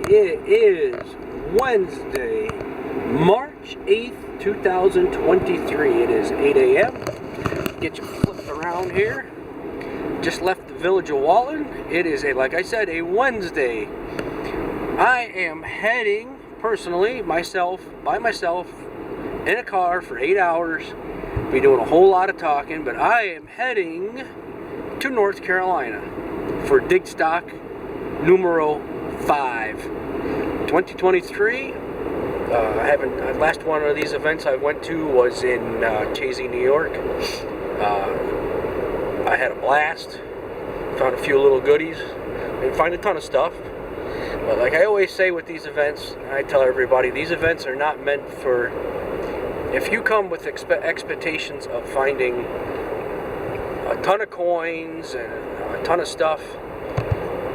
It is Wednesday, March 8th, 2023. It is 8 a.m. Get you flipped around here. Just left the village of Walton. It is, like I said, a Wednesday. I am heading, personally, by myself, in a car for 8 hours. Be doing a whole lot of talking, but I am heading to North Carolina for Digstock numero 5 2023. Last one of these events I went to was in Chazy, New York. I had a blast, found a few little goodies, didn't find a ton of stuff, but like I always say with these events, I tell everybody, these events are not meant for, if you come with expectations of finding a ton of coins and a ton of stuff,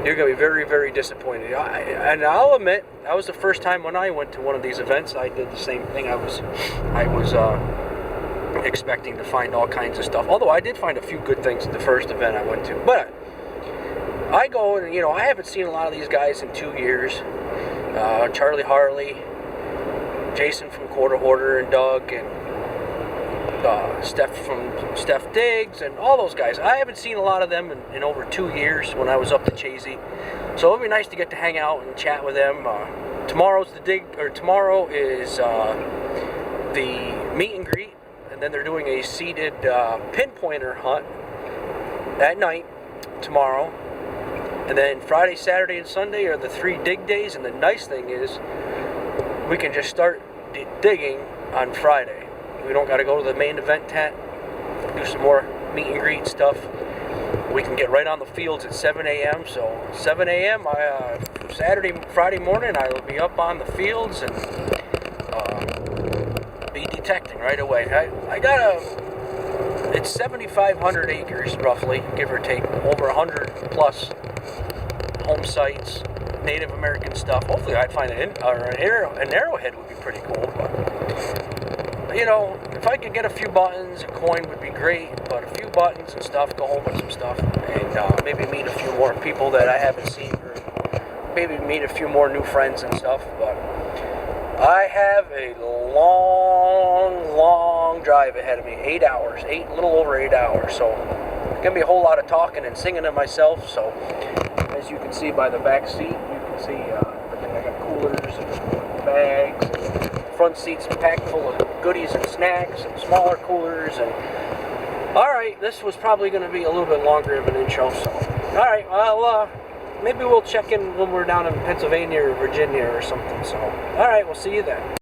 you're going to be very, very disappointed. And I'll admit, that was the first time when I went to one of these events, I did the same thing. I was expecting to find all kinds of stuff. Although I did find a few good things at the first event I went to. But I go and, I haven't seen a lot of these guys in 2 years. Charlie Harley, Jason from Quarter Hoarder, and Doug, and Steph Diggs, and all those guys. I haven't seen a lot of them in over 2 years when I was up to Chazy. So it'll be nice to get to hang out and chat with them. Tomorrow is the meet and greet, and then they're doing a seated pinpointer hunt at night tomorrow. And then Friday, Saturday, and Sunday are the 3 dig days. And the nice thing is, we can just start digging on Friday. We don't got to go to the main event tent, do some more meet and greet stuff. We can get right on the fields at 7 a.m. So 7 a.m. Friday morning, I will be up on the fields and be detecting right away. It's 7,500 acres roughly, give or take, over 100 plus home sites, Native American stuff. Hopefully I'd find an arrowhead would be pretty cool, but if I could get a few buttons, a coin would be great, but a few buttons and stuff, go home with some stuff, and maybe meet a few more people that I haven't seen, or maybe meet a few more new friends and stuff. But I have a long drive ahead of me, 8 hours, a little over 8 hours, so it's going to be a whole lot of talking and singing to myself. So as you can see by the back seat, you can see I got coolers and bags, and front seat's packed full of goodies and snacks and smaller coolers. And alright, this was probably going to be a little bit longer of an intro, so alright, well, maybe we'll check in when we're down in Pennsylvania or Virginia or something. So alright, we'll see you then.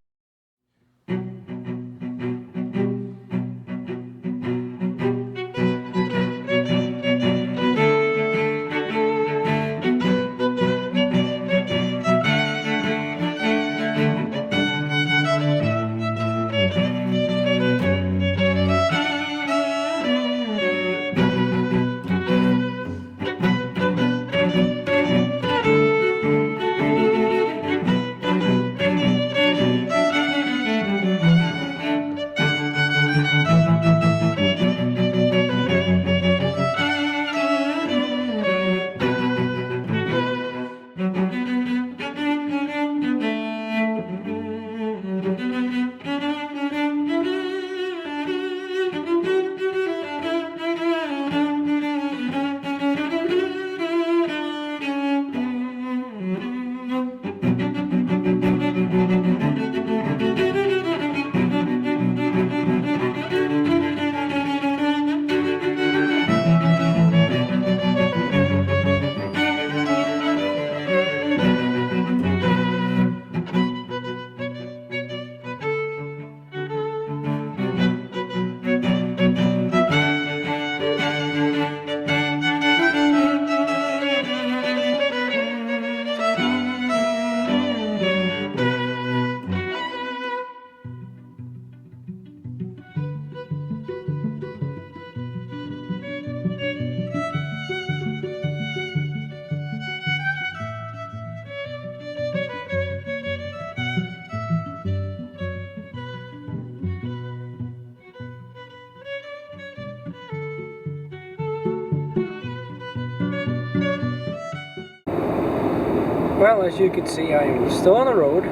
Well, as you can see, I am still on the road.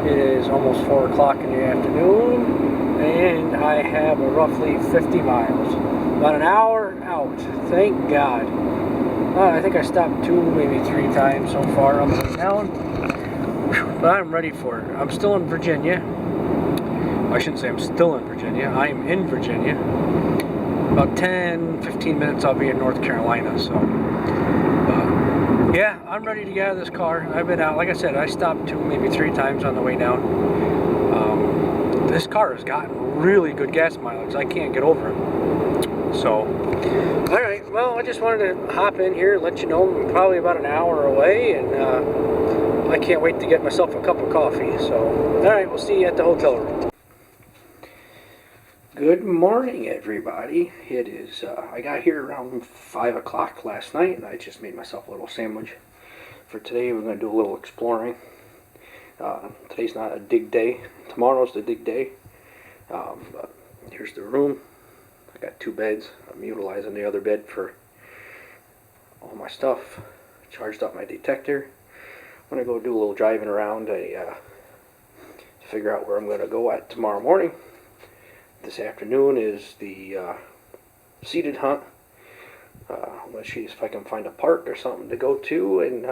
It is almost 4 o'clock in the afternoon, and I have roughly 50 miles. About an hour out, thank God. I think I stopped 2, maybe 3 times so far on the way down. But I'm ready for it. I'm still in Virginia. I shouldn't say I'm still in Virginia. I am in Virginia. About 10-15 minutes I'll be in North Carolina. So, yeah, I'm ready to get out of this car. I've been out, like I said, I stopped 2, maybe 3 times on the way down. This car has gotten really good gas mileage. I can't get over it. So, alright, well, I just wanted to hop in here and let you know I'm probably about an hour away, and I can't wait to get myself a cup of coffee. So, alright, we'll see you at the hotel room. Good morning, everybody. It is, I got here around 5 o'clock last night, and I just made myself a little sandwich. For today, we're going to do a little exploring. Today's not a dig day. Tomorrow's the dig day. But here's the room. I got 2 beds. I'm utilizing the other bed for all my stuff. Charged up my detector. I'm going to go do a little driving around to figure out where I'm going to go at tomorrow morning. This afternoon is the seated hunt. Let's see if I can find a park or something to go to, and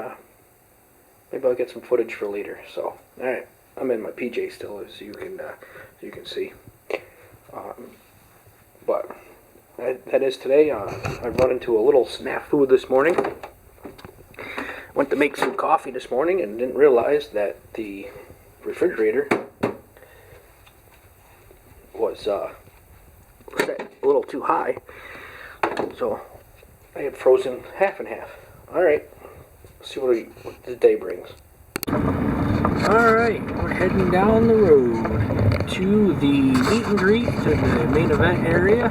maybe I'll get some footage for later. So, alright, I'm in my PJ still, as you can see. But that is today. I run into a little snafu this morning. Went to make some coffee this morning and didn't realize that the refrigerator was set a little too high. So I had frozen half and half. Alright, let's see what the day brings. Alright, we're heading down the road to the meet and greet, to the main event area.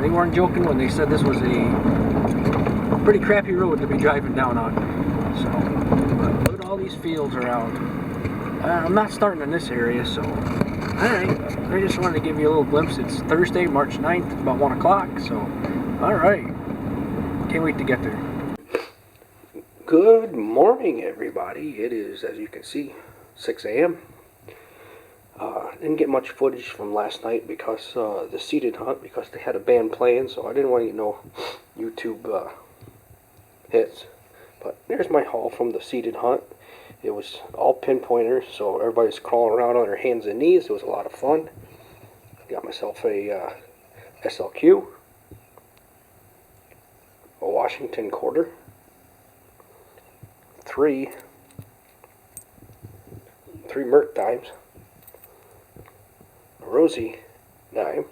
They weren't joking when they said this was a pretty crappy road to be driving down on. So, but look at all these fields around. I'm not starting in this area, so alright. I just wanted to give you a little glimpse. It's Thursday, March 9th, about 1 o'clock, so alright. Can't wait to get there. Good morning, everybody. It is, as you can see, 6 a.m. Didn't get much footage from last night because the seated hunt, because they had a band playing, so I didn't want to get no YouTube hits. But there's my haul from the seated hunt. It was all pinpointers, so everybody's crawling around on their hands and knees. It was a lot of fun. Got myself a SLQ, a Washington quarter, 3 Merc dimes, a Rosie dime,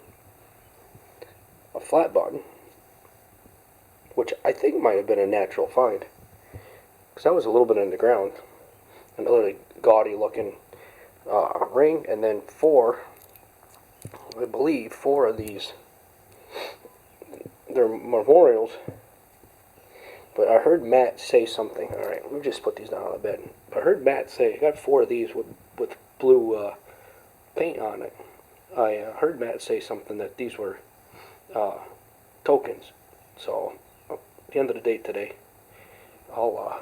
a flat button, which I think might have been a natural find, because that was a little bit in the ground. Another gaudy looking ring, and then 4, I believe 4 of these, they're memorials. But I heard Matt say something. Alright, let me just put these down on the bed. I heard Matt say, I got 4 of these with blue paint on it. I heard Matt say something that these were tokens. So, at the end of the day today, I'll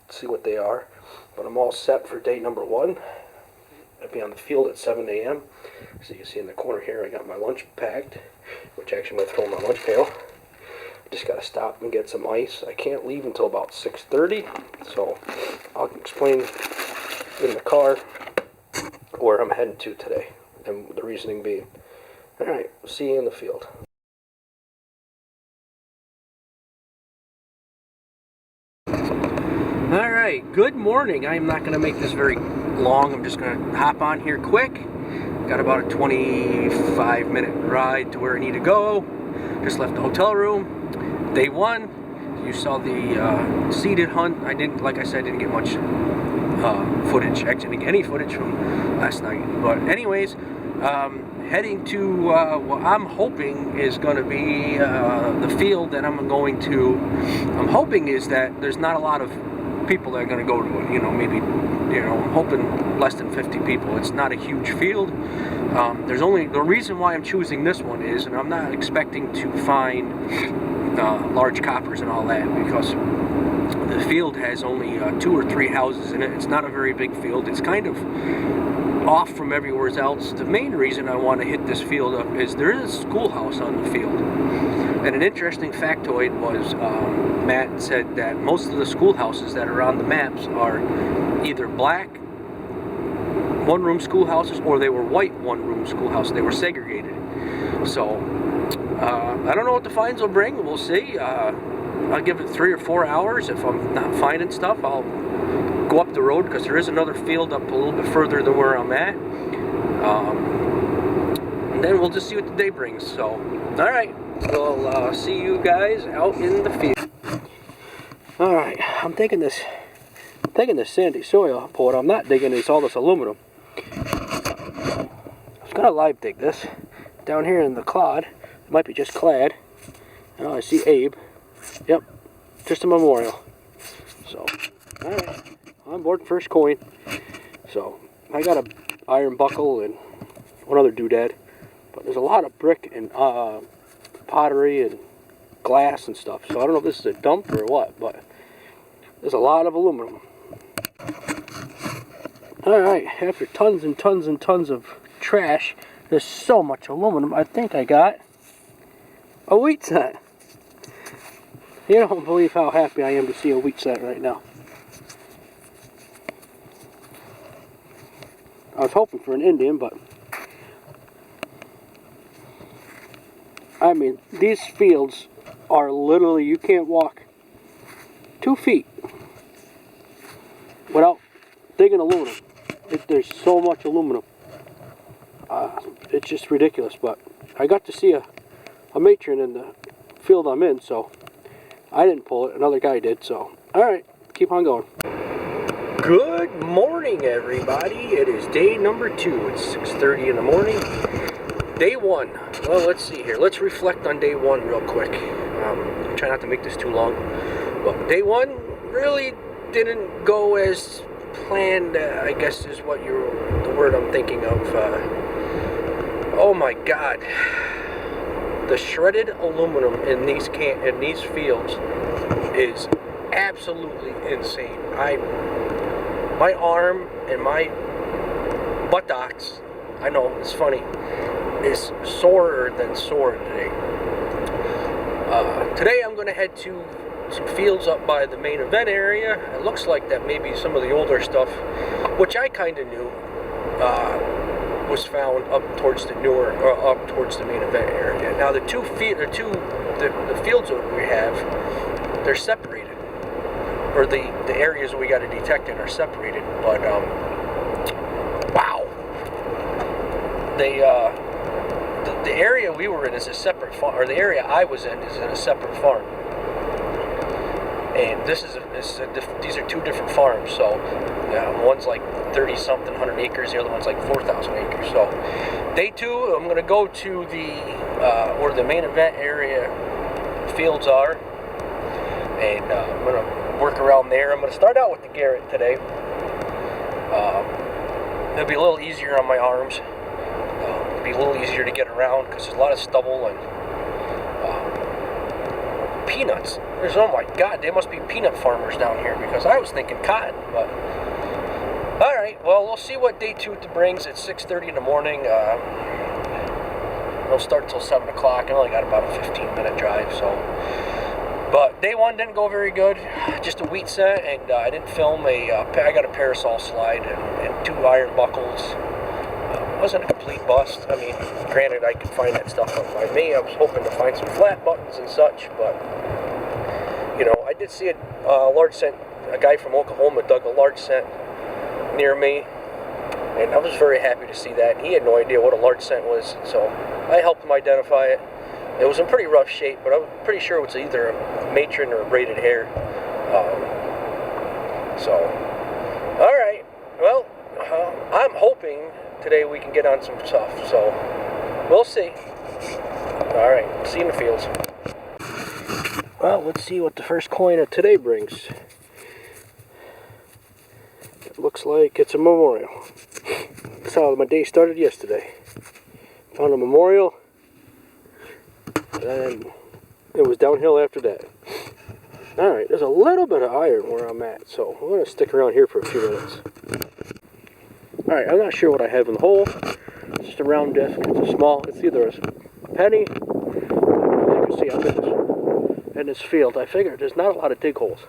see what they are. But I'm all set for day number 1. I'll be on the field at 7 a.m. So you can see in the corner here, I got my lunch packed, which actually I'm going to throw in my lunch pail. Just got to stop and get some ice. I can't leave until about 6:30, so I'll explain in the car where I'm heading to today, and the reasoning being. Alright, see you in the field. Alright, good morning. I'm not going to make this very long. I'm just going to hop on here quick. Got about a 25-minute ride to where I need to go. Just left the hotel room. Day 1, you saw the seated hunt. I didn't, like I said, didn't get much footage. Actually, didn't get any footage from last night. But anyways, heading to what I'm hoping is going to be the field that I'm going to. I'm hoping is that there's not a lot of people that are going to go to it. You know, maybe, you know, I'm hoping less than 50 people. It's not a huge field. There's only, the reason why I'm choosing this one is, and I'm not expecting to find large coppers and all that, because The field has only 2 or 3 houses in it. It's not a very big field. It's kind of off from everywhere else. The main reason I want to hit this field up is there is a schoolhouse on the field. And an interesting factoid was Matt said that most of the schoolhouses that are on the maps are either black one-room schoolhouses or they were white one-room schoolhouses. They were segregated. So I don't know what the finds will bring. We'll see. I'll give it 3 or 4 hours. If I'm not finding stuff, I'll go up the road, because there is another field up a little bit further than where I'm at. And then we'll just see what the day brings. So, all right, we'll see you guys out in the field. All right, I'm taking this sandy soil, but I'm not digging all this aluminum. I was gonna live dig this down here in the clod. It might be just clad. Oh, I see Abe. Yep, just a memorial. So, all right. On board, first coin. So I got a iron buckle and one other doodad, but there's a lot of brick and pottery and glass and stuff. So I don't know if this is a dump or what, but there's a lot of aluminum. All right, after tons and tons and tons of trash, there's so much aluminum. I think I got a wheat set. You don't believe how happy I am to see a wheat set right now. I was hoping for an Indian, but I mean, these fields are literally, you can't walk 2 feet without digging aluminum. There's so much aluminum. It's just ridiculous, but I got to see a matron in the field I'm in, so I didn't pull it, another guy did, so alright, keep on going. Good morning, everybody. It is day number 2. It's 6:30 in the morning. Day 1. Well, let's see here. Let's reflect on day 1 real quick. Try not to make this too long. But day 1 really didn't go as planned, I guess is what the word I'm thinking of. Oh my God. The shredded aluminum in these fields is absolutely insane. My arm and my buttocks, I know, it's funny, is sorer than sore today. Today I'm going to head to some fields up by the main event area. It looks like that maybe some of the older stuff, which I kind of knew, was found up towards the up towards the main event area. Now the fields that we have, they're separated. Or the areas we got to detect in are separated, but wow, the area we were in is a separate farm, or the area I was in is in a separate farm, and these are 2 different farms. So one's like 30-something, 100 acres, the other one's like 4,000 acres. So day 2, I'm gonna go to where the main event area fields are, and I'm gonna work around there. I'm going to start out with the Garrett today. It'll be a little easier on my arms. It'll be a little easier to get around because there's a lot of stubble and peanuts. Oh my God, they must be peanut farmers down here, because I was thinking cotton. But all right, well, we'll see what day 2 brings. It's 6:30 in the morning. It'll start till 7 o'clock. I only got about a 15-minute drive, so. But day 1 didn't go very good. Just a wheat set, and I didn't film I got a parasol slide and 2 iron buckles. It wasn't a complete bust. I mean, granted, I could find that stuff up by me. I was hoping to find some flat buttons and such, but you know, I did see a large scent. A guy from Oklahoma dug a large scent near me, and I was very happy to see that. He had no idea what a large scent was, so I helped him identify it. It was in pretty rough shape, but I'm pretty sure it was either a matron or a braided hair. All right. Well, I'm hoping today we can get on some stuff, so we'll see. All right. See you in the fields. Well, let's see what the first coin of today brings. It looks like it's a memorial. That's how my day started yesterday. Found a memorial. And it was downhill after that. Alright, there's a little bit of iron where I'm at, so I'm going to stick around here for a few minutes. Alright, I'm not sure what I have in the hole. It's just a round disc. It's a small, it's either a penny. You can see I'm in this field. I figured there's not a lot of dig holes.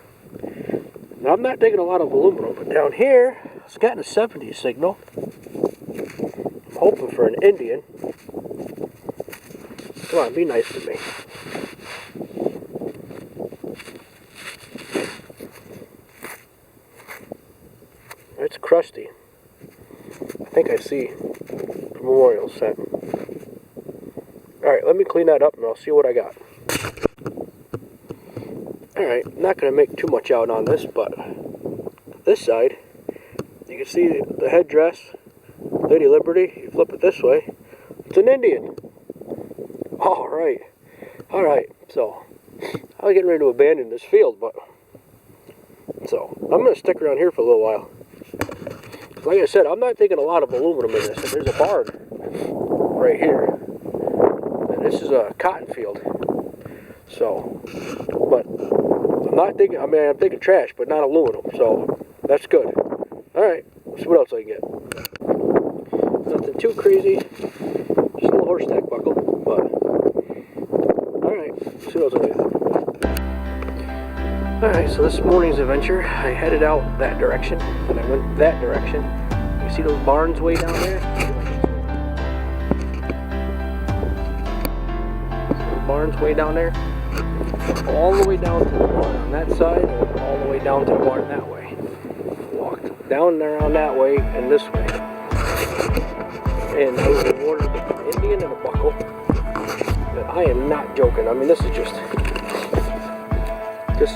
Now, I'm not digging a lot of aluminum, but down here, it's getting a 70 signal. I'm hoping for an Indian. Come on, be nice to me. It's crusty. I think I see the memorial set. Alright, let me clean that up and I'll see what I got. Alright, not going to make too much out on this, but this side, you can see the headdress, Lady Liberty. You flip it this way, it's an Indian. Alright, so I was getting ready to abandon this field, but so I'm going to stick around here for a little while. Like I said, I'm not taking a lot of aluminum in this. There's a barn right here, and this is a cotton field. So, but I'm not taking, I mean, I'm taking trash, but not aluminum, so that's good. Alright, let's see what else I can get. Nothing too crazy, just a little horse tack buckle, but alright, let's see what else I can get. Alright, so this morning's adventure, I headed out that direction, and I went that direction. You see those barns way down there? Those barns way down there? All the way down to the barn on that side, and all the way down to the barn that way. Walked down there on that way, and this way. And I was rewarded with an Indian and a buckle. And I am not joking, I mean this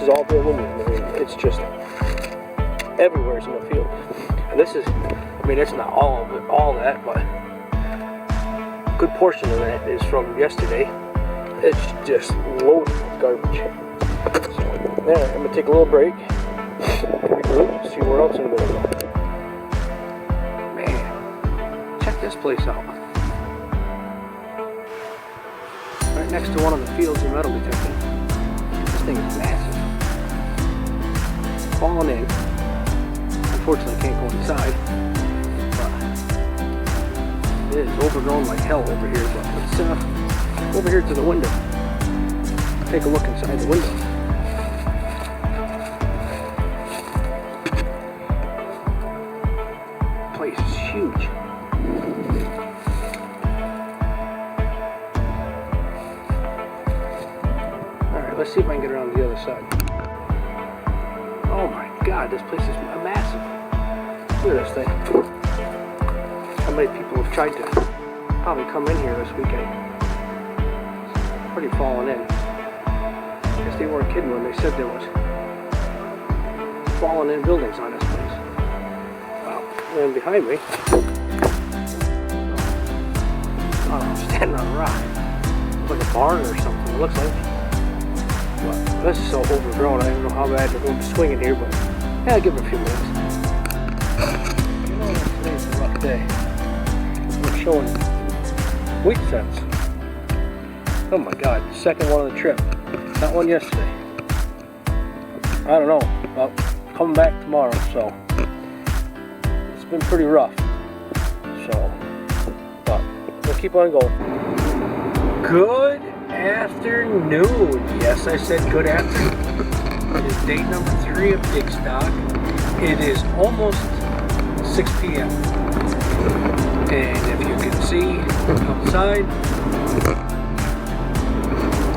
is all the aluminum. I mean, it's just everywhere in the field. And this is, I mean, it's not all of it, all that, but a good portion of that is from yesterday. It's just loaded with garbage. So, yeah, I'm gonna take a little break, regroup, see where else I'm gonna go. Man, check this place out. Right next to one of the fields of metal detecting. This thing is massive. Falling in. Unfortunately, I can't go inside. But it is overgrown like hell over here. But let's over here to the window. Take a look inside the window. The place is huge. Alright, let's see if I can get around the other side. Oh my god, this place is massive. Look at this thing. How many people have tried to probably come in here this weekend? It's pretty fallen in. I guess they weren't kidding when they said there was fallen in buildings on this place. Wow. And behind me, I'm standing on a rock. Like a barn or something, it looks like. But this is so overgrown, I don't know how bad they're going to swing in here, but yeah, I'll give it a few minutes. You know, today's a rough day. We're showing wheat sets. Oh my god, second one of the trip. Not one yesterday. I don't know, well, coming back tomorrow, so it's been pretty rough. So, but we'll keep on going. Good afternoon. Yes, I said good afternoon. It is day number 3 of Digstock. It is almost 6 p.m. And if you can see outside,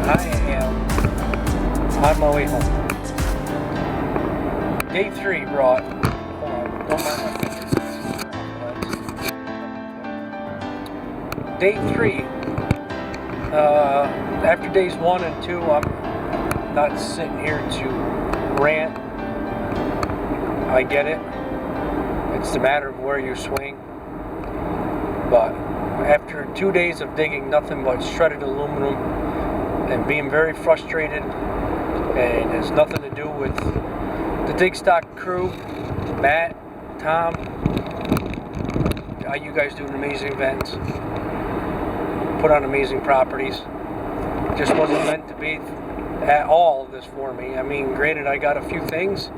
I am on my way home. Day 3 brought, hold on, don't mind my fingers. Day 3, after days 1 and 2, I'm not sitting here to rant. I get it. It's a matter of where you swing. But after 2 days of digging nothing but shredded aluminum and being very frustrated, and it's nothing to do with the Digstock crew, Matt, Tom, you guys do amazing events, put on amazing properties. Just wasn't meant to be. at all of this for me. I mean, granted, I got a few things.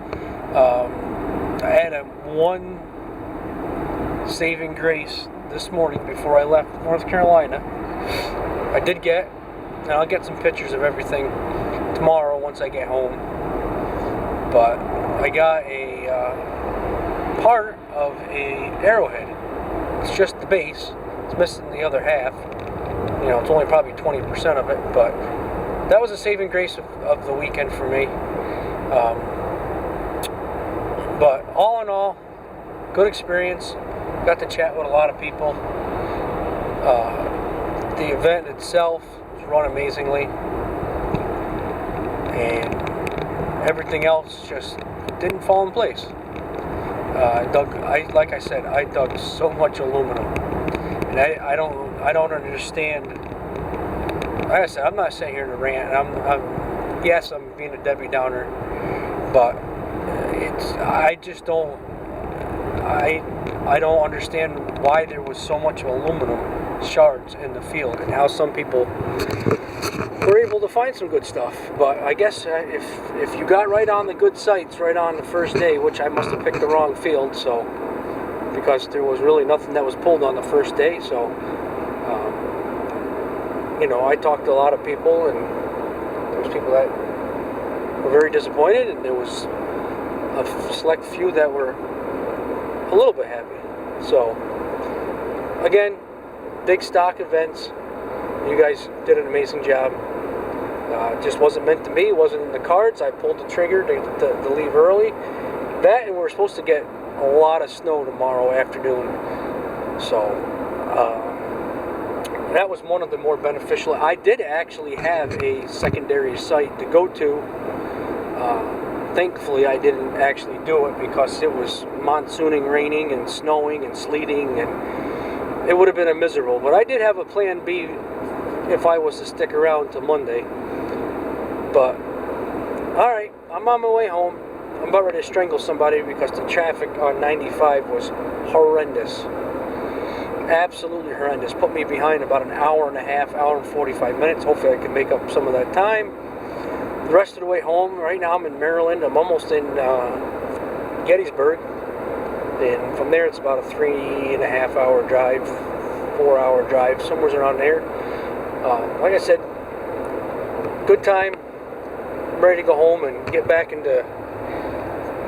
I had one saving grace this morning before I left North Carolina. I did get, and I'll get some pictures of everything tomorrow once I get home. But I got a part of a arrowhead. It's just the base. It's missing the other half. You know, it's only probably 20% of it, but that was a saving grace of the weekend for me. But all in all, good experience. Got to chat with a lot of people. The event itself was run amazingly, and everything else just didn't fall in place. Like I said, I dug so much aluminum, and I don't understand. Like I said, I'm not sitting here to rant. Yes, I'm being a Debbie Downer, but I just don't. I don't understand why there was so much aluminum shards in the field, and how some people were able to find some good stuff. But I guess if you got right on the good sites right on the first day, which I must have picked the wrong field, so because there was really nothing that was pulled on the first day. So you know, I talked to a lot of people, and there was people that were very disappointed, and there was a select few that were a little bit happy. So again, Digstock events, you guys did an amazing job. It just wasn't meant to be. It wasn't in the cards. I pulled the trigger to leave early. That, and we're supposed to get a lot of snow tomorrow afternoon. So that was one of the more beneficial. I did actually have a secondary site to go to. Thankfully, I didn't actually do it because it was monsooning, raining, and snowing, and sleeting, and it would have been a miserable. But I did have a plan B if I was to stick around till Monday. But alright, I'm on my way home. I'm about ready to strangle somebody because the traffic on 95 was horrendous. Absolutely horrendous. Put me behind about an hour and a half, hour and 45 minutes. Hopefully I can make up some of that time. The rest of the way home, right now I'm in Maryland. I'm almost in Gettysburg. And from there it's about a 3.5 hour drive, 4 hour drive, somewhere around there. Like I said, good time. I'm ready to go home and get back into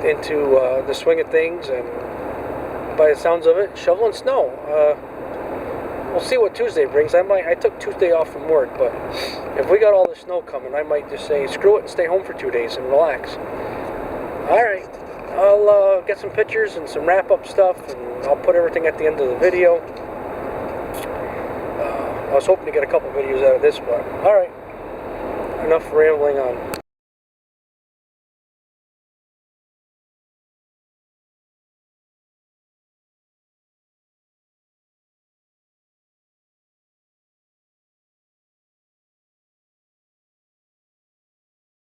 the swing of things, and by the sounds of it, shoveling snow. We'll see what Tuesday brings. I took Tuesday off from work, but if we got all the snow coming, I might just say screw it and stay home for 2 days and relax. Alright, I'll get some pictures and some wrap-up stuff, and I'll put everything at the end of the video. I was hoping to get a couple videos out of this, but alright, enough rambling on.